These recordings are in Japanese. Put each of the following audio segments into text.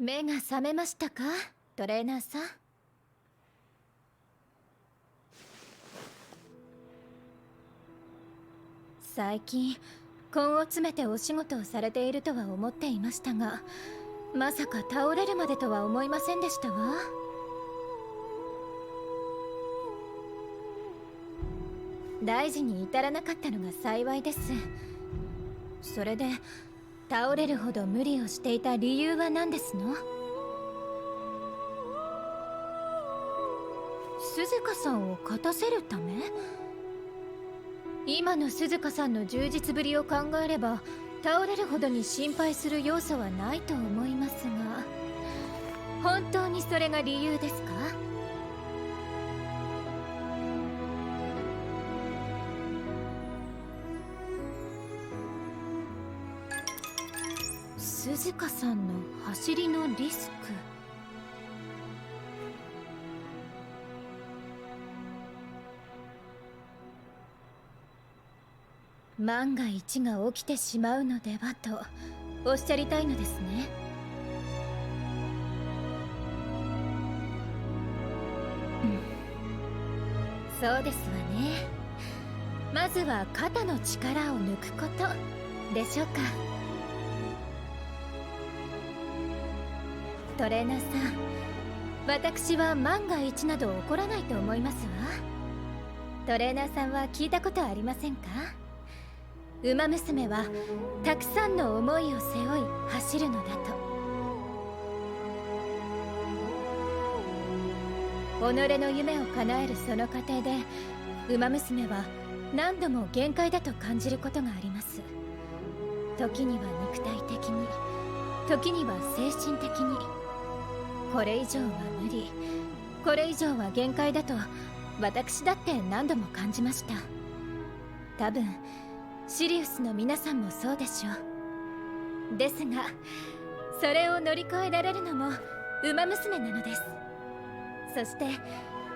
目が覚めましたか、トレーナーさん。最近根を詰めてお仕事をされているとは思っていましたが、まさか倒れるまでとは思いませんでしたわ。大事に至らなかったのが幸いです。それで倒れるほど無理をしていた理由は何ですの？鈴鹿さんを勝たせるため？今の鈴鹿さんの充実ぶりを考えれば倒れるほどに心配する要素はないと思いますが、本当にそれが理由ですか？鈴鹿さんの走りのリスク。万が一が起きてしまうのではとおっしゃりたいのですね。そうですわね。まずは肩の力を抜くことでしょうか。トレーナーさん、私は万が一など起こらないと思いますわ。トレーナーさんは聞いたことありませんか？ウマ娘はたくさんの思いを背負い走るのだと。己の夢を叶えるその過程でウマ娘は何度も限界だと感じることがあります。時には肉体的に、時には精神的に。これ以上は無理、これ以上は限界だと私だって何度も感じました。多分シリウスの皆さんもそうでしょう。ですがそれを乗り越えられるのもウマ娘なのです。そして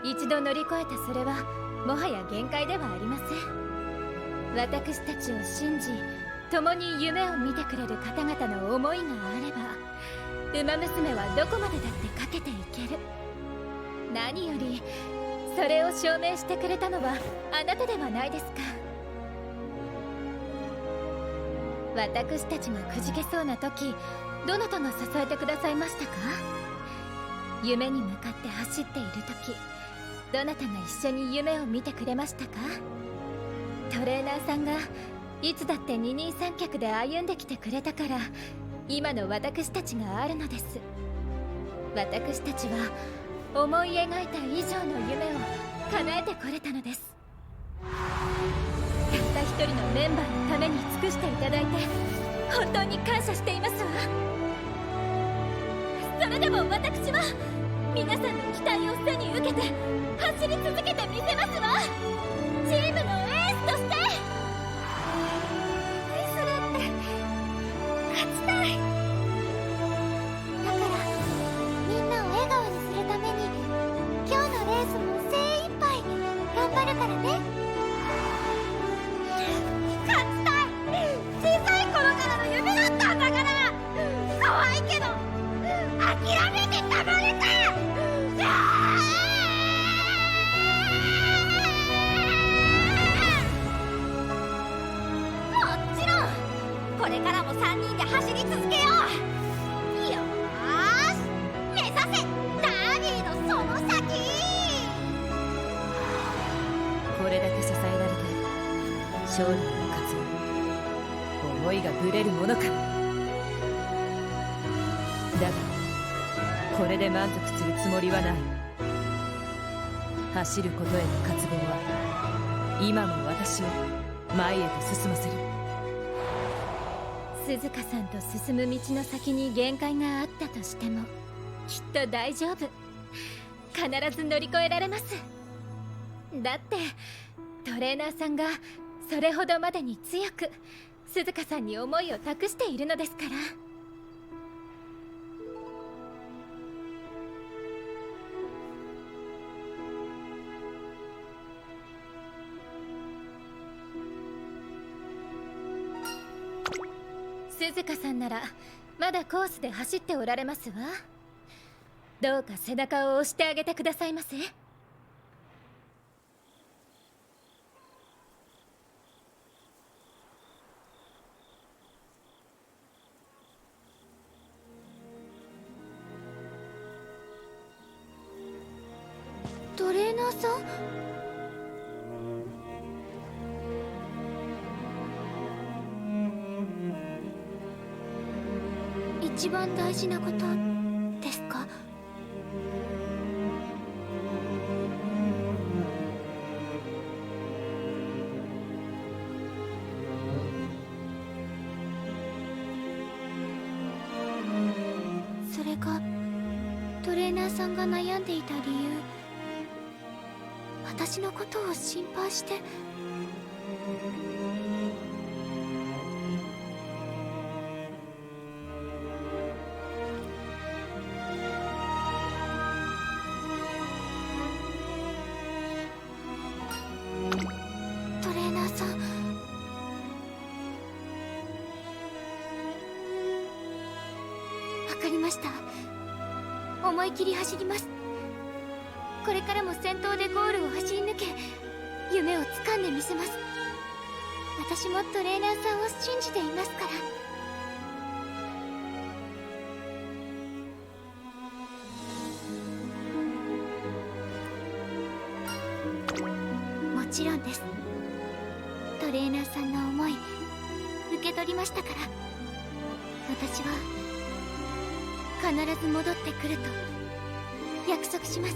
一度乗り越えたそれはもはや限界ではありません。私たちを信じ共に夢を見てくれる方々の思いがあればウマ娘はどこまでだってかけていける。何よりそれを証明してくれたのはあなたではないですか。私たちがくじけそうな時、どなたが支えてくださいましたか？夢に向かって走っている時、どなたが一緒に夢を見てくれましたか？トレーナーさんがいつだって二人三脚で歩んできてくれたから今の私たちがあるのです。私たちは思い描いた以上の夢を叶えてこれたのです。たった一人のメンバーのために尽くしていただいて本当に感謝していますわ。それでも私は皆さんの期待を背に受けて走り続けてみせますわ。チームのエースとして。それって勝ちたい。だからみんなを笑顔にするために今日のレースも精一杯頑張るからね。勝ちたい。小さい頃からの夢だったんだから。怖いけど諦めてたまれか。もちろんこれからも3人で走り続けよう。よーし、目指せダービーのその先。これだけ支えられて勝利に勝つ思いがぶれるものか。だがこれで満足するつもりはない。走ることへの渇望は今も私を前へと進ませる。鈴鹿さんと進む道の先に限界があったとしてもきっと大丈夫。必ず乗り越えられます。だってトレーナーさんがそれほどまでに強く鈴鹿さんに思いを託しているのですから。鈴鹿さんならまだコースで走っておられますわ。どうか背中を押してあげてくださいませ。トレーナーさん？一番大事なことですか？それがトレーナーさんが悩んでいた理由、私のことを心配して。トレーナーさん、わかりました。思い切り走ります。これからも先頭でゴールを走り抜け、夢を掴んでみせます。私もトレーナーさんを信じていますから。もちろんです。トレーナーさんの思い受け取りましたから。私は必ず戻ってくると約束します。